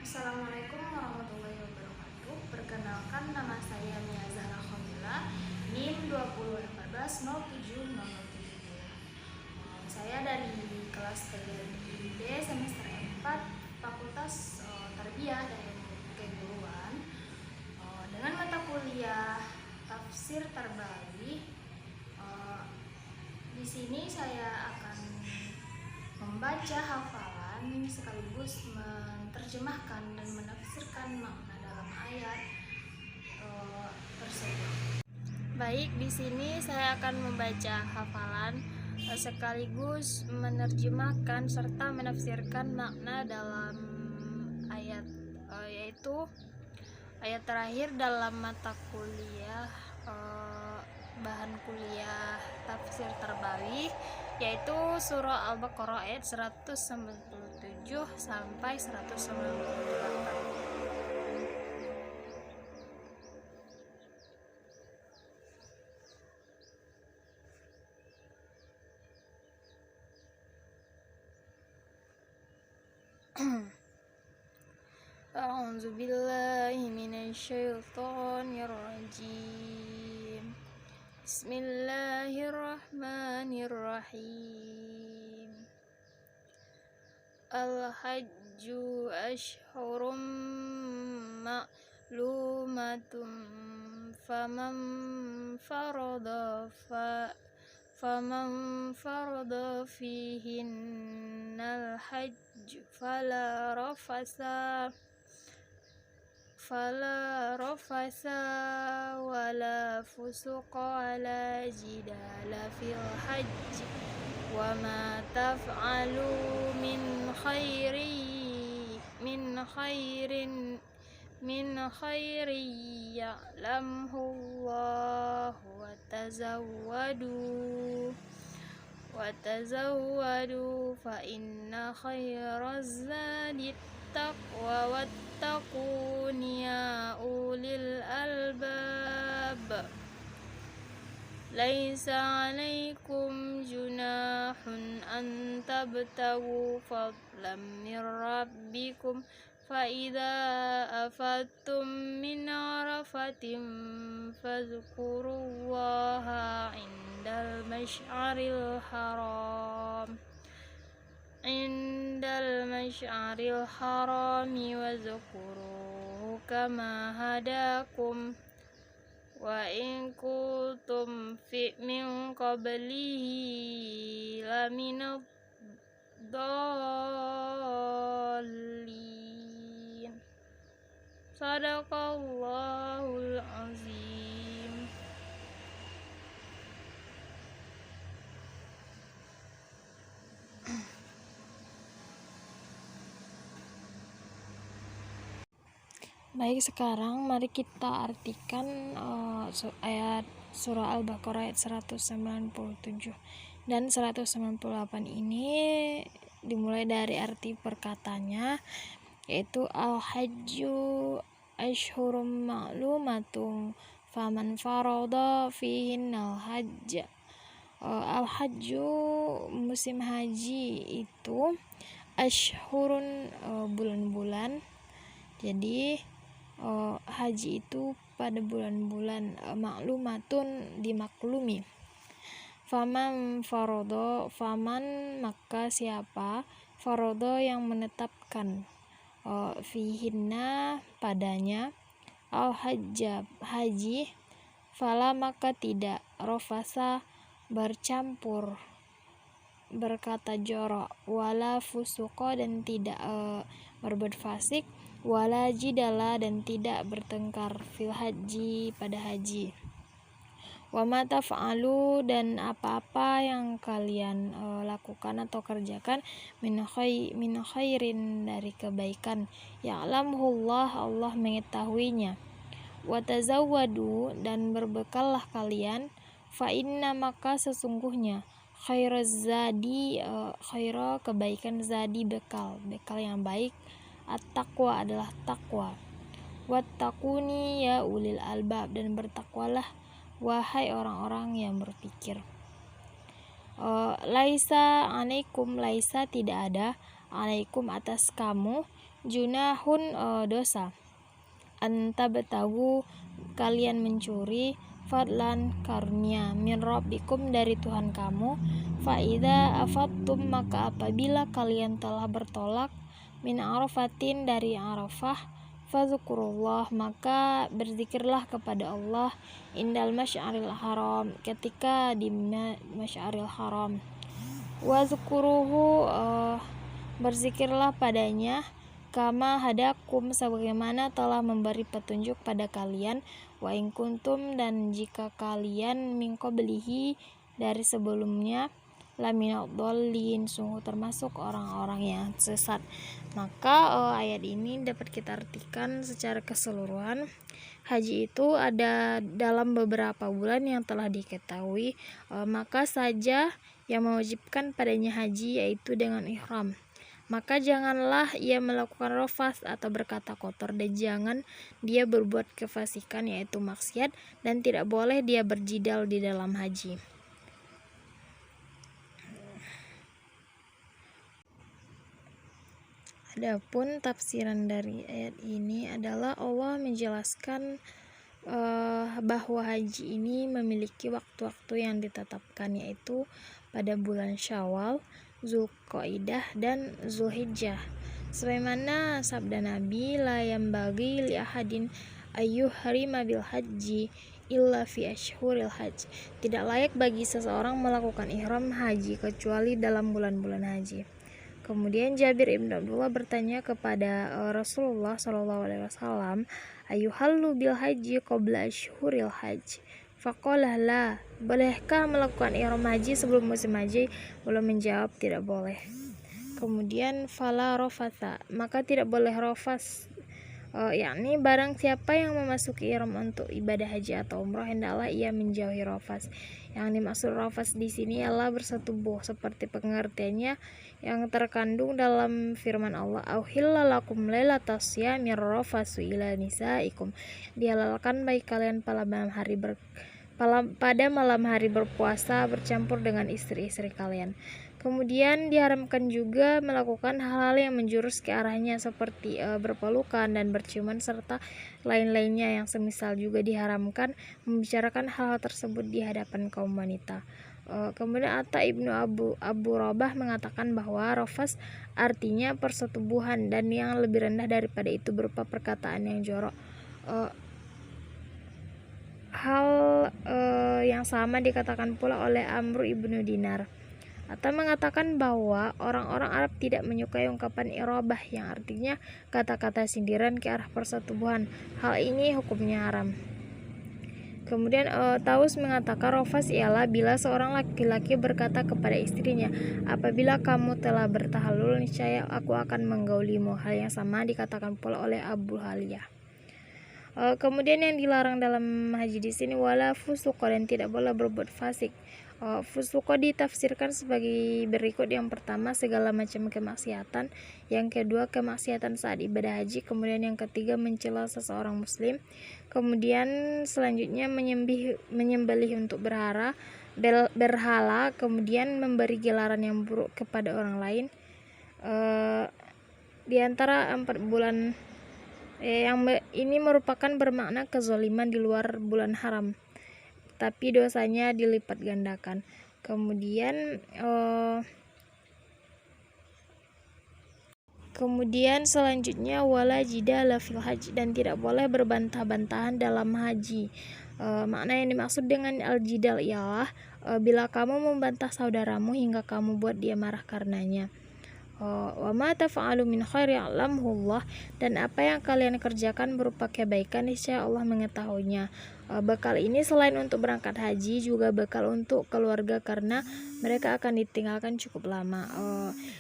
Assalamualaikum warahmatullahi wabarakatuh. Perkenalkan, nama saya Mia Zahra Khamila, NIM 2018070070. Saya dari kelas TGD semester 4 Fakultas Tarbiyah dan Ilmu Keguruan, dengan mata kuliah Tafsir Tarbawi. Di sini saya akan membaca hafalan sekaligus menerjemahkan dan menafsirkan makna dalam ayat tersebut. Baik, di sini saya akan membaca hafalan sekaligus menerjemahkan serta menafsirkan makna dalam ayat, yaitu ayat terakhir dalam mata kuliah bahan kuliah Tafsir Tarbawi, yaitu surah Al-Baqarah ayat 197 sampai 198. A'udzu billahi minasyaitonir rajim. Bismillahirrahmanirrahim. Al-hajju ashhurum ma'lumatun faman farada fihinnal hajj fala rafasa wala fusuqa wala jidala fil hajj wa ma taf'alu min khairin ya'lamhu Allah wa tazawwadu fa inna khairaz zadi taqwa wattaquni ya ulil albab. Laisa alaikum junahun an tabtagu fadlam min rabbikum fa idza afattum min arafatin fadhkurullaha indal mash'aril harami wa zkuruhu kama hadakum wa in kuntum min qablihi laminad dallin. Sadaqallahul azim. Baik, sekarang mari kita artikan ayat surah Al-Baqarah ayat 197 dan 198 ini dimulai dari arti perkatanya, yaitu al-hajju ashhurum ma'lumatum faman farada fihinnal hajj. Al-hajju musim haji itu, ashhurun bulan-bulan. Jadi haji itu pada bulan-bulan maklumatun dimaklumi. Faman maka siapa, farodo yang menetapkan, fihinna padanya, al haji, fala maka tidak, rofasa bercampur, berkata jorok, wala fusuqa dan tidak berbuat fasik, wala jidala dan tidak bertengkar, fil haji pada haji. Wa ma taf'alu dan apa-apa yang kalian lakukan atau kerjakan, min khairin dari kebaikan, ya'lamullah Allah mengetahuinya. Wa tazawwadu dan berbekallah kalian, fa inna maka sesungguhnya, khairaz zadi khaira kebaikan, zadi bekal yang baik, at-taqwa adalah takwa. Wattaquni ya ulil albab dan bertakwalah wahai orang-orang yang berpikir. Laisa alaikum, laisa tidak ada, alaikum atas kamu junahun dosa antabtagu kalian mencuri fadlan karunia min rabbikum dari Tuhan kamu fa idza afattum maka apabila kalian telah bertolak min arafatin dari Arafah fadzukurullah maka berzikirlah kepada Allah indal masy'aril haram ketika di masy'aril haram wazkuruhu berzikirlah padanya kama hadakum sebagaimana telah memberi petunjuk pada kalian wa in kuntum dan jika kalian min qablihi dari sebelumnya laminad dallin sungguh termasuk orang-orang yang sesat. Maka ayat ini dapat kita artikan secara keseluruhan haji itu ada dalam beberapa bulan yang telah diketahui, maka saja yang mewajibkan padanya haji yaitu dengan ihram. Maka janganlah ia melakukan rafas atau berkata kotor dan jangan dia berbuat kefasikan yaitu maksiat dan tidak boleh dia berjidal di dalam haji. Adapun tafsiran dari ayat ini adalah Allah menjelaskan bahwa haji ini memiliki waktu-waktu yang ditetapkan yaitu pada bulan Syawal, Zulqaidah dan Zulhijjah. Sebagaimana sabda Nabi, la yambaghi li ahadin ayyuhrima bil haji illa fi ashhuril hajj. Tidak layak bagi seseorang melakukan ihram haji kecuali dalam bulan-bulan haji. Kemudian Jabir ibn Abdullah bertanya kepada Rasulullah SAW, ayuhallu bil haji qabla ashhuril hajj? Faqala la, bolehkah melakukan ihram haji sebelum musim haji? Beliau menjawab tidak boleh. Kemudian fala rafata, maka tidak boleh rafas, yakni barang siapa yang memasuki ihram untuk ibadah haji atau umrah hendaklah ia menjauhi rafas. Yang dimaksud rafas di sini adalah bersetubuh seperti pengertiannya yang terkandung dalam firman Allah, auhilla lakum lailatas syami rafasu ila nisaikum. Dihalalkan bagi kalian pada malam hari berpuasa bercampur dengan istri-istri kalian. Kemudian diharamkan juga melakukan hal-hal yang menjurus ke arahnya seperti berpelukan dan berciuman serta lain-lainnya yang semisal juga diharamkan membicarakan hal-hal tersebut di hadapan kaum wanita. Kemudian Atta ibnu Abu Rabah mengatakan bahwa rafas artinya persetubuhan dan yang lebih rendah daripada itu berupa perkataan yang jorok. Hal yang sama dikatakan pula oleh Amr ibnu Dinar. Atau mengatakan bahwa orang-orang Arab tidak menyukai ungkapan irabah yang artinya kata-kata sindiran ke arah persetubuhan. Hal ini hukumnya haram. Kemudian Taus mengatakan rafas ialah bila seorang laki-laki berkata kepada istrinya, apabila kamu telah bertahalul niscaya aku akan menggaulimu. Hal yang sama dikatakan pula oleh Abu Haliyah. Kemudian yang dilarang dalam haji di sini wala fusuq dan tidak boleh berbuat fasik. Fusuq ditafsirkan sebagai berikut. Yang pertama segala macam kemaksiatan, yang kedua kemaksiatan saat ibadah haji, kemudian yang ketiga mencela seseorang muslim, kemudian selanjutnya menyembelih untuk berhala, kemudian memberi gelaran yang buruk kepada orang lain. Di antara 4 bulan ini merupakan bermakna kezaliman di luar bulan haram, tapi dosanya dilipat gandakan. Kemudian selanjutnya wala jidala fil haji, dan tidak boleh berbantah-bantahan dalam haji. Makna yang dimaksud dengan al-jidal ialah bila kamu membantah saudaramu hingga kamu buat dia marah karenanya. Wa ma tafa'alu min khairi ya'lamhullah, dan apa yang kalian kerjakan berupa kebaikan niscaya Allah mengetahuinya. Bekal ini selain untuk berangkat haji juga bekal untuk keluarga karena mereka akan ditinggalkan cukup lama.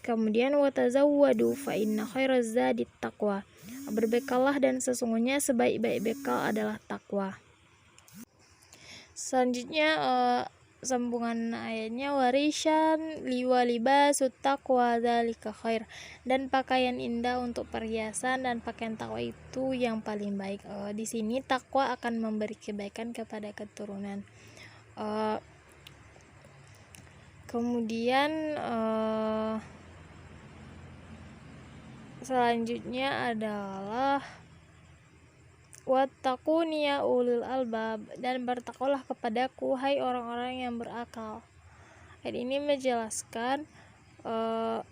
Kemudian wa tazawwadu fa inna khairaz zadi taqwa, berbekallah dan sesungguhnya sebaik-baik bekal adalah takwa. Selanjutnya sambungan ayatnya warisan liwalibasut taqwa dzalika khair, dan pakaian indah untuk perhiasan dan pakaian takwa itu yang paling baik. Di sini takwa akan memberi kebaikan kepada keturunan. Kemudian Selanjutnya adalah wattaquni ya ulil albab, dan bertakwalah kepadaku hai orang-orang yang berakal. Ayat ini menjelaskan ayat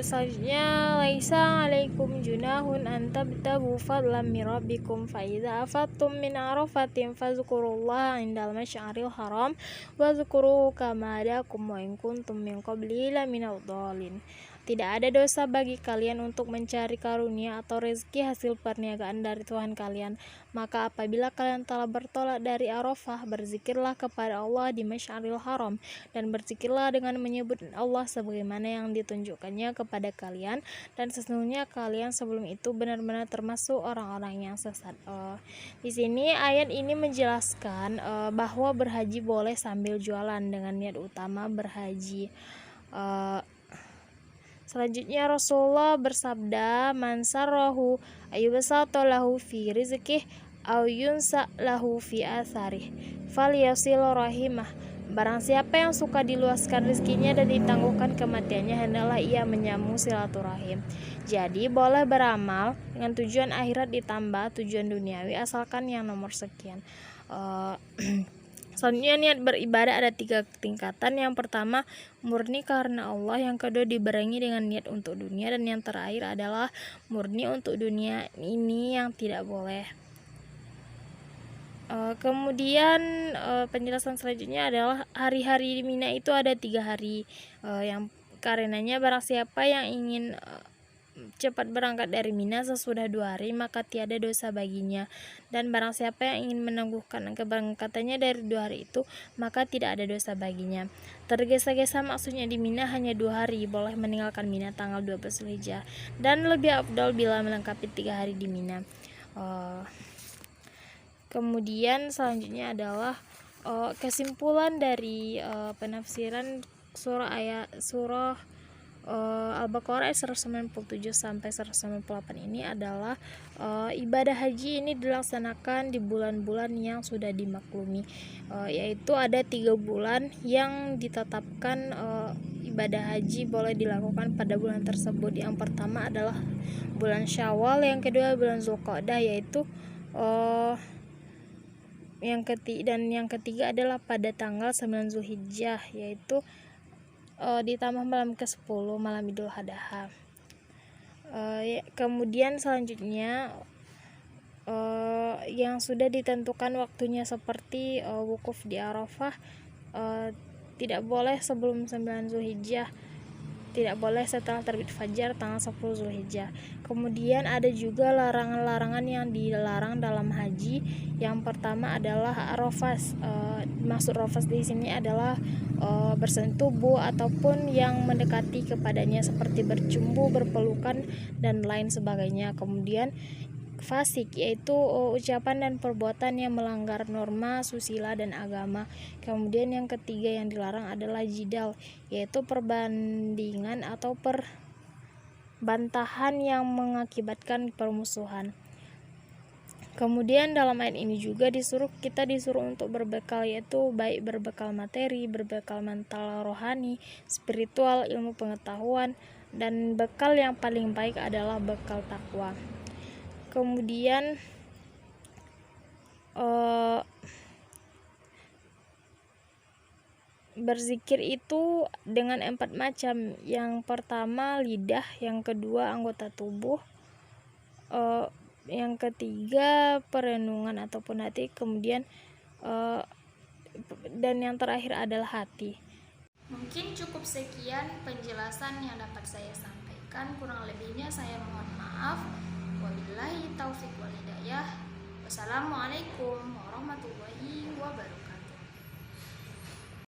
selanjutnya, laisa alaikum junahun an tabtagu fadlan min rabbikum fa idza afattum min arafatin fazkurullaha indal masy'aril haram wa zkuruhu kama hadakum wa in kuntum min qabli laminadh dhalin. Tidak ada dosa bagi kalian untuk mencari karunia atau rezeki hasil perniagaan dari Tuhan kalian. Maka apabila kalian telah bertolak dari Arafah, berzikirlah kepada Allah di Masy'aril Haram, dan berzikirlah dengan menyebut Allah sebagaimana yang ditunjukkannya kepada kalian, dan sesungguhnya kalian sebelum itu benar-benar termasuk orang-orang yang sesat. Di sini ayat ini menjelaskan bahwa berhaji boleh sambil jualan dengan niat utama berhaji. Selanjutnya Rasulullah bersabda, man sarrahu ayyubsata lahu fi rizqih aw yunsa lahu fi atharih falyasil rahimah. Barang siapa yang suka diluaskan rezekinya dan ditangguhkan kematiannya, hendaklah ia menyambung silaturahim. Jadi boleh beramal dengan tujuan akhirat ditambah tujuan duniawi asalkan yang nomor sekian. Selanjutnya niat beribadah ada 3 tingkatan. Yang pertama murni karena Allah, yang kedua dibarengi dengan niat untuk dunia, dan yang terakhir adalah murni untuk dunia ini yang tidak boleh. Kemudian penjelasan selanjutnya adalah hari-hari di Mina itu ada 3 hari, yang karenanya barang siapa yang ingin cepat berangkat dari Mina sesudah 2 hari maka tiada dosa baginya, dan barang siapa yang ingin menangguhkan keberangkatannya dari 2 hari itu maka tidak ada dosa baginya. Tergesa-gesa maksudnya di Mina hanya 2 hari, boleh meninggalkan Mina tanggal 12 Zulhijjah, dan lebih afdal bila melengkapi 3 hari di Mina. Kemudian selanjutnya adalah kesimpulan dari penafsiran surah Al-Baqarah 197 sampai 198 ini adalah ibadah haji ini dilaksanakan di bulan-bulan yang sudah dimaklumi, yaitu ada 3 bulan yang ditetapkan ibadah haji boleh dilakukan pada bulan tersebut. Yang pertama adalah bulan Syawal, yang kedua bulan Zulqa'dah, yaitu yang ketiga adalah pada tanggal 9 Zulhijjah, yaitu ditambah malam ke-10, malam Idul Adha. Kemudian selanjutnya yang sudah ditentukan waktunya seperti wukuf di Arafah, tidak boleh sebelum 9 Zulhijjah, tidak boleh setelah terbit fajar tanggal 10 Zulhijjah. Kemudian ada juga larangan-larangan yang dilarang dalam haji. Yang pertama adalah rafas. Maksud rafas di sini adalah bersentuh tubuh ataupun yang mendekati kepadanya seperti bercumbu, berpelukan, dan lain sebagainya. Kemudian fasik, yaitu ucapan dan perbuatan yang melanggar norma susila dan agama. Kemudian yang ketiga yang dilarang adalah jidal, yaitu perbandingan atau perbantahan yang mengakibatkan permusuhan. Kemudian dalam ayat ini juga kita disuruh untuk berbekal, yaitu baik berbekal materi, berbekal mental rohani, spiritual, ilmu pengetahuan, dan bekal yang paling baik adalah bekal takwa. Kemudian berzikir itu dengan 4 macam. Yang pertama lidah, yang kedua anggota tubuh, yang ketiga perenungan ataupun hati, kemudian dan yang terakhir adalah hati. Mungkin cukup sekian penjelasan yang dapat saya sampaikan, kurang lebihnya saya mohon maaf. Wabillahi taufiq wal hidayah. Wassalamualaikum warahmatullahi wabarakatuh.